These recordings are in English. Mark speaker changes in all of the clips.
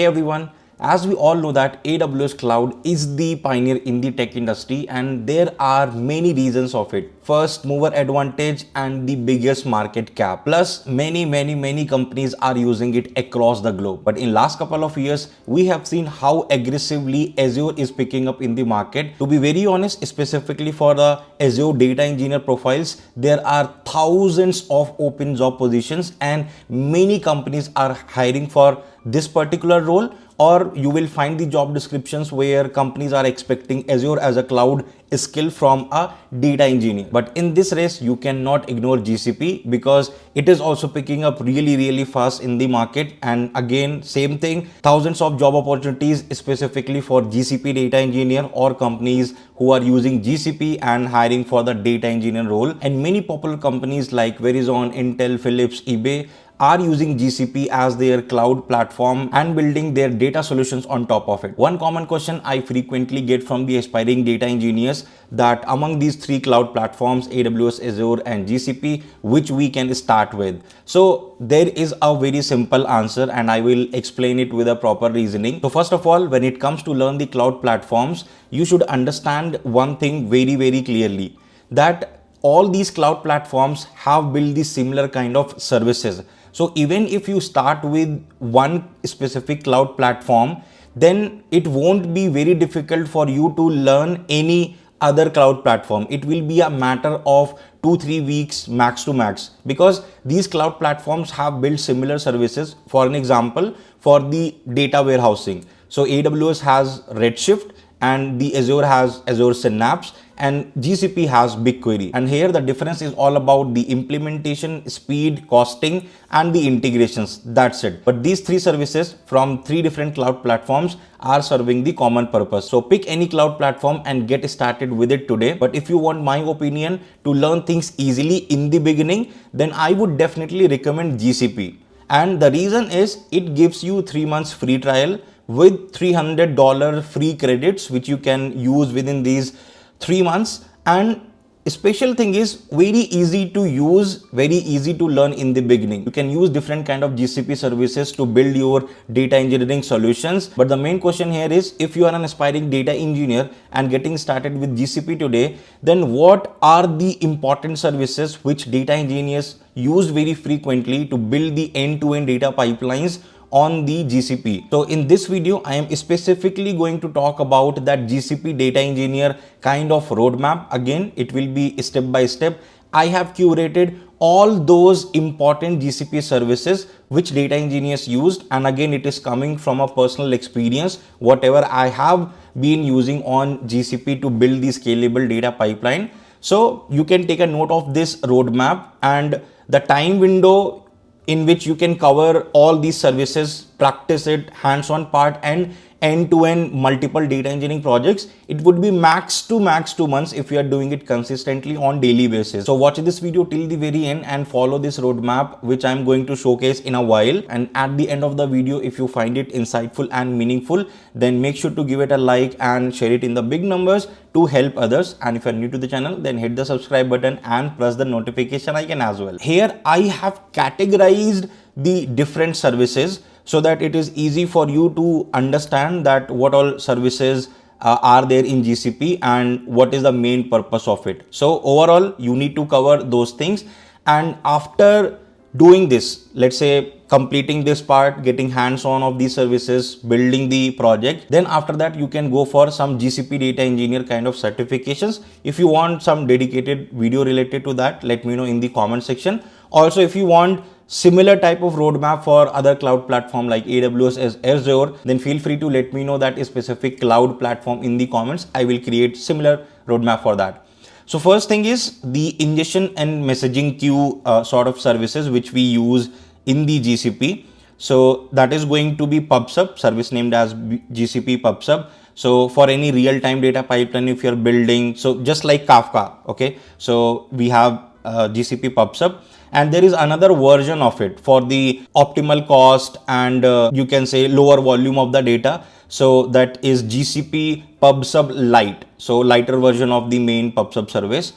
Speaker 1: Hey everyone, as we all know that AWS Cloud is the pioneer in the tech industry and there are many reasons of it. First mover advantage and the biggest market cap. Plus many companies are using it across the globe. But in last couple of years, we have seen how aggressively Azure is picking up in the market. To be very honest, specifically for the Azure data engineer profiles, there are thousands of open job positions and many companies are hiring for this particular role, or you will find the job descriptions where companies are expecting Azure as a cloud skill from a data engineer. But in this race, you cannot ignore GCP because it is also picking up really fast in the market. And again, same thing, thousands of job opportunities specifically for GCP data engineer or companies who are using GCP and hiring for the data engineer role. And many popular companies like Verizon, Intel, Philips, eBay are using GCP as their cloud platform and building their data solutions on top of it. One common question I frequently get from the aspiring data engineers that among these three cloud platforms, AWS, Azure and GCP, which we can start with. So there is a very simple answer and I will explain it with a proper reasoning. So first of all, when it comes to learn the cloud platforms, you should understand one thing very clearly, that all these cloud platforms have built the similar kind of services. So even if you start with one specific cloud platform, then it won't be very difficult for you to learn any other cloud platform. It will be a matter of 2-3 weeks max to max, because these cloud platforms have built similar services. For an example, for the data warehousing, so AWS has Redshift and the Azure has Azure Synapse and GCP has BigQuery. And here the difference is all about the implementation, speed, costing and the integrations. That's it. But these three services from three different cloud platforms are serving the common purpose. So pick any cloud platform and get started with it today. But if you want my opinion to learn things easily in the beginning, then I would definitely recommend GCP. And the reason is it gives you 3 months free trial with $300 free credits, which you can use within these 3 months. And special thing is very easy to use, very easy to learn in the beginning. You can use different kind of GCP services to build your data engineering solutions. But the main question here is, if you are an aspiring data engineer and getting started with GCP today, then what are the important services which data engineers use very frequently to build the end-to-end data pipelines on the GCP. So in this video, I am specifically going to talk about that GCP data engineer kind of roadmap. Again, it will be step by step. I have curated all those important GCP services which data engineers used, and again it is coming from a personal experience, whatever I have been using on GCP to build the scalable data pipeline. So you can take a note of this roadmap and the time window in which you can cover all these services, practice it, hands-on part and end-to-end multiple data engineering projects. It would be max to max 2 months if you are doing it consistently on daily basis. So watch this video till the very end and follow this roadmap, which I'm going to showcase in a while. And at the end of the video, if you find it insightful and meaningful, then make sure to give it a like and share it in the big numbers to help others. And if you're new to the channel, then hit the subscribe button and press the notification icon as well. Here I have categorized the different services so that it is easy for you to understand that what all services are there in GCP and what is the main purpose of it. So overall, you need to cover those things. And after doing this, let's say completing this part, getting hands-on of these services, building the project, then after that you can go for some GCP data engineer kind of certifications. If you want some dedicated video related to that, let me know in the comment section. Also, if you want similar type of roadmap for other cloud platform like AWS as Azure, then feel free to let me know that a specific cloud platform in the comments. I will create similar roadmap for that. So first thing is the ingestion and messaging queue sort of services which we use in the GCP. So that is going to be PubSub, service named as GCP PubSub. So for any real-time data pipeline, if you're building, so just like Kafka, okay, so we have GCP PubSub. And there is another version of it for the optimal cost and you can say lower volume of the data. So that is GCP PubSub Lite. So lighter version of the main PubSub service.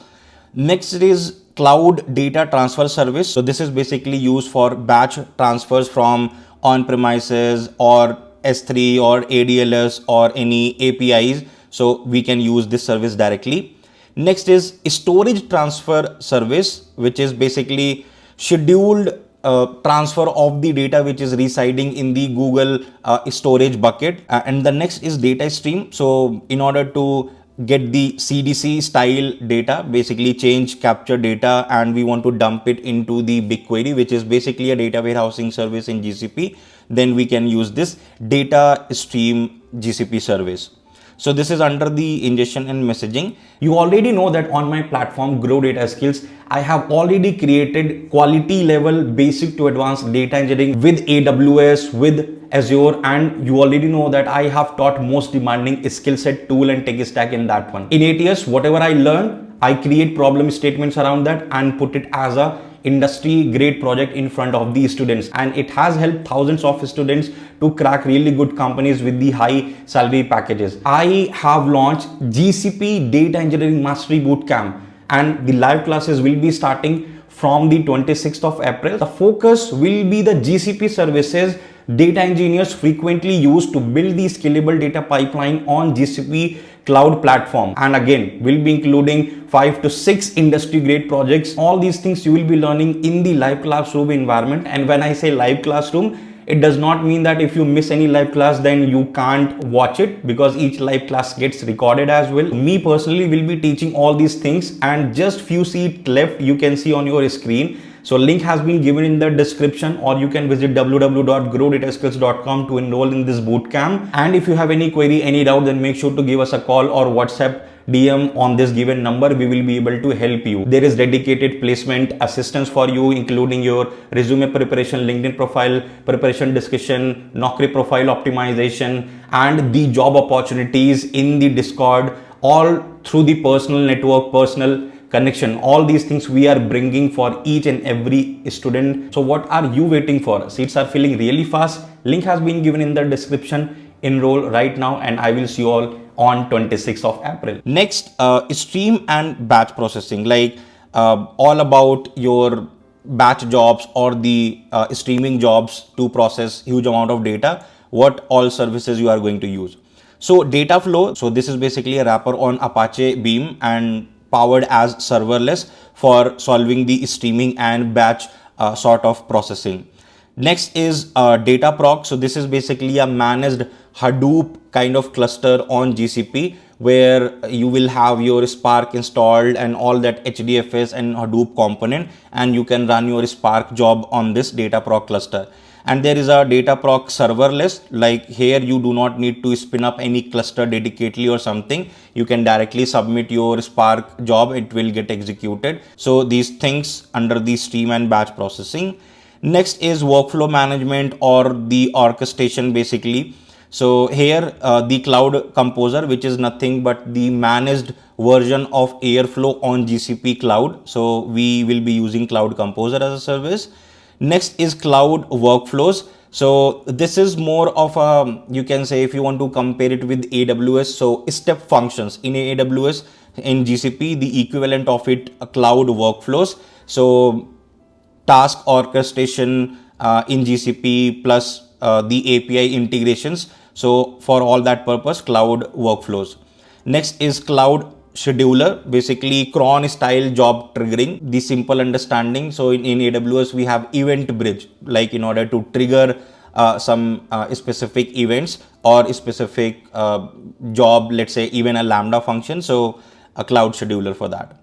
Speaker 1: Next is Cloud Data Transfer Service. So this is basically used for batch transfers from on-premises or S3 or ADLS or any APIs. So we can use this service directly. Next is storage transfer service, which is basically scheduled transfer of the data which is residing in the Google storage bucket. And the next is data stream. So in order to get the CDC style data, basically change capture data, and we want to dump it into the BigQuery, which is basically a data warehousing service in GCP, then we can use this data stream GCP service. So this is under the ingestion and messaging. You already know that on my platform Grow Data Skills, I have already created quality level basic to advanced data engineering with AWS, with Azure, and you already know that I have taught most demanding skill set, tool and tech stack in that one. In 8 years, whatever I learned, I create problem statements around that and put it as a industry grade project in front of the students, and it has helped thousands of students to crack really good companies with the high salary packages. I have launched GCP Data Engineering Mastery Bootcamp, and the live classes will be starting from the 26th of April. The focus will be the GCP services data engineers frequently use to build the scalable data pipeline on GCP cloud platform, and again we'll be including 5 to 6 industry grade projects. All these things you will be learning in the live classroom environment. And when I say live classroom, it does not mean that if you miss any live class then you can't watch it, because each live class gets recorded as well. Me personally will be teaching all these things, and just few seats left you can see on your screen. So link has been given in the description, or you can visit www.growdataskills.com to enroll in this bootcamp. And if you have any query, any doubt, then make sure to give us a call or WhatsApp DM on this given number. We will be able to help you. There is dedicated placement assistance for you, including your resume preparation, LinkedIn profile preparation, discussion, Naukri profile optimization, and the job opportunities in the Discord, all through the personal network, personal connection. All these things we are bringing for each and every student. So what are you waiting for? Seats are filling really fast. Link has been given in the description. Enroll right now, and I will see you all on 26th of April. Next, stream and batch processing, like all about your batch jobs or the streaming jobs to process huge amount of data. What all services you are going to use? So data flow. So this is basically a wrapper on Apache Beam and powered as serverless for solving the streaming and batch sort of processing. Next is Dataproc. So this is basically a managed Hadoop kind of cluster on GCP, where you will have your Spark installed and all that HDFS and Hadoop component, and you can run your Spark job on this Dataproc cluster. And there is a Dataproc serverless, like here you do not need to spin up any cluster dedicatedly or something. You can directly submit your Spark job, it will get executed. So these things under the stream and batch processing. Next is workflow management or the orchestration basically. So here the Cloud Composer, which is nothing but the managed version of Airflow on GCP cloud. So we will be using Cloud Composer as a service. Next is Cloud Workflows. So this is more of a, you can say, if you want to compare it with AWS, so step functions in AWS, in GCP, the equivalent of it, Cloud Workflows. So task orchestration in GCP plus the API integrations. So for all that purpose, Cloud Workflows. Next is Cloud Scheduler, basically cron style job triggering, the simple understanding. So in AWS we have Event Bridge, like in order to trigger some specific events or specific job, let's say even a Lambda function. So a Cloud Scheduler for that.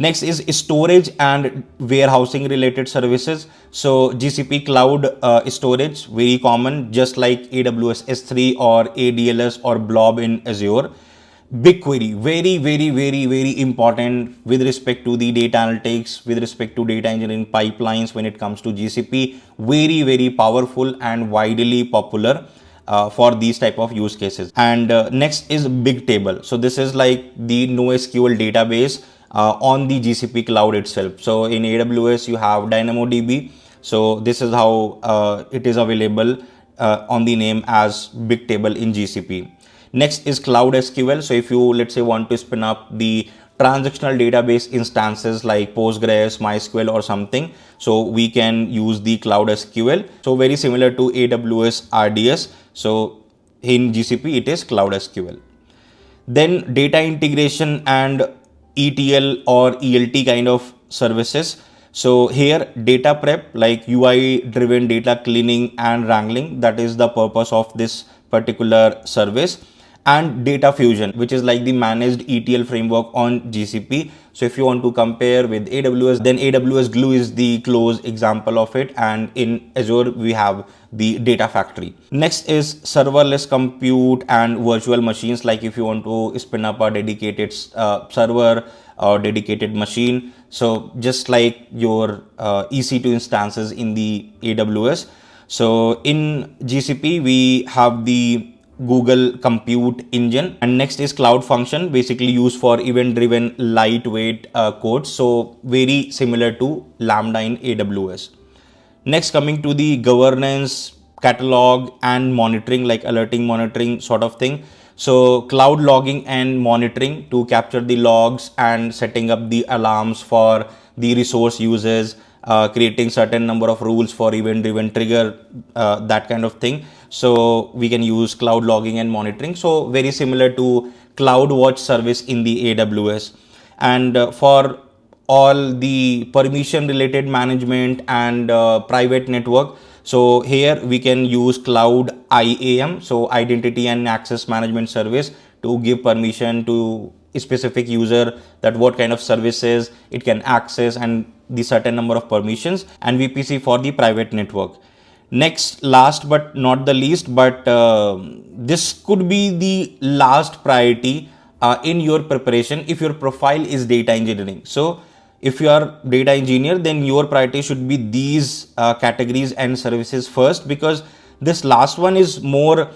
Speaker 1: Next is storage and warehousing related services. So GCP cloud storage, very common, just like AWS S3 or ADLS or Blob in Azure. BigQuery, very important with respect to the data analytics, with respect to data engineering pipelines when it comes to GCP. Very powerful and widely popular for these type of use cases. And next is Bigtable. So this is like the NoSQL database on the GCP cloud itself. So in AWS you have DynamoDB. So this is how it is available on the name as Bigtable in GCP. Next is Cloud SQL. So if you, let's say, want to spin up the transactional database instances like Postgres, MySQL or something, so we can use the Cloud SQL. So very similar to AWS RDS. So in GCP it is Cloud SQL. Then data integration and ETL or ELT kind of services. So here data prep, like UI driven data cleaning and wrangling, that is the purpose of this particular service. And data fusion, which is like the managed ETL framework on GCP. So if you want to compare with AWS, then AWS Glue is the close example of it, and in Azure we have the data factory. Next is serverless compute and virtual machines, like if you want to spin up a dedicated server or dedicated machine, so just like your EC2 instances in the AWS. So in GCP we have the Google Compute Engine, and next is Cloud Function, basically used for event-driven lightweight code. So very similar to Lambda in AWS. Next, coming to the governance, catalog and monitoring, like alerting, monitoring sort of thing. So cloud logging and monitoring to capture the logs and setting up the alarms for the resource users, creating certain number of rules for event driven trigger, that kind of thing. So we can use cloud logging and monitoring. So very similar to CloudWatch service in the AWS. And for all the permission related management and private network, so here we can use Cloud IAM, so Identity and Access Management Service, to give permission to a specific user that what kind of services it can access and the certain number of permissions, and VPC for the private network. Next, last but not the least, but this could be the last priority in your preparation if your profile is data engineering. So if you are data engineer, then your priority should be these categories and services first, because this last one is more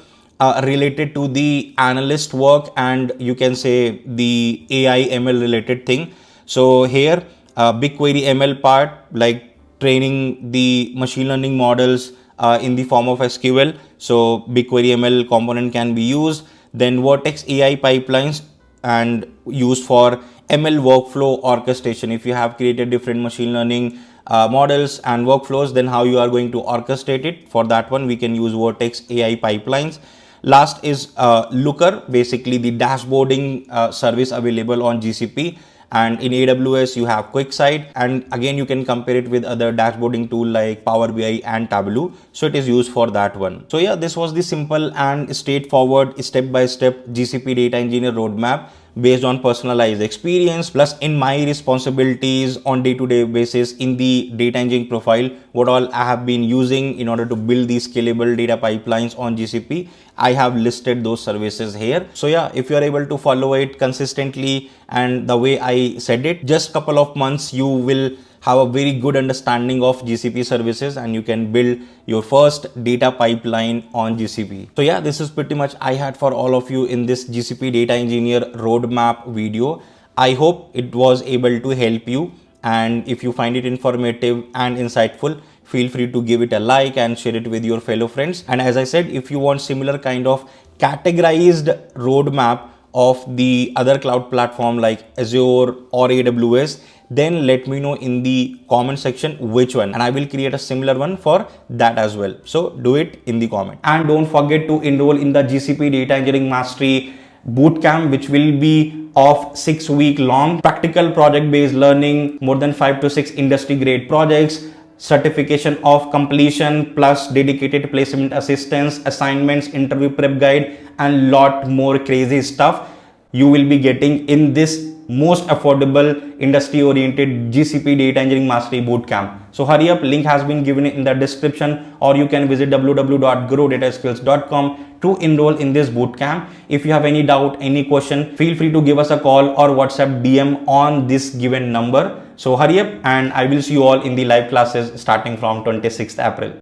Speaker 1: related to the analyst work and you can say the AI ML related thing. So here BigQuery ML part, like training the machine learning models in the form of SQL. So BigQuery ML component can be used. Then Vertex AI pipelines and used for ML workflow orchestration. If you have created different machine learning models and workflows, then how you are going to orchestrate it, for that one we can use Vertex AI pipelines. Last is Looker, basically the dashboarding service available on GCP, and in AWS you have QuickSight, and again you can compare it with other dashboarding tool like Power BI and Tableau, so it is used for that one. So yeah, this was the simple and straightforward step-by-step GCP data engineer roadmap based on personalized experience, plus in my responsibilities on day-to-day basis in the data engineering profile, what all I have been using in order to build these scalable data pipelines on GCP. I have listed those services here. So yeah, if you are able to follow it consistently and the way I said it, just couple of months you will have a very good understanding of GCP services and you can build your first data pipeline on GCP. So yeah, this is pretty much I had for all of you in this GCP data engineer roadmap video. I hope it was able to help you, and if you find it informative and insightful, feel free to give it a like and share it with your fellow friends. And as I said, if you want similar kind of categorized roadmap of the other cloud platform like Azure or AWS, then let me know in the comment section which one, and I will create a similar one for that as well. So do it in the comment, and don't forget to enroll in the GCP Data Engineering Mastery Bootcamp, which will be of 6 week long practical project based learning, more than 5 to 6 industry grade projects, certification of completion, plus dedicated placement assistance, assignments, interview prep guide, and lot more crazy stuff you will be getting in this most affordable industry oriented GCP Data Engineering Mastery Bootcamp. So hurry up, link has been given in the description, or you can visit www.growdataskills.com to enroll in this bootcamp. If you have any doubt, any question, feel free to give us a call or WhatsApp DM on this given number. So hurry up, and I will see you all in the live classes starting from 26th April.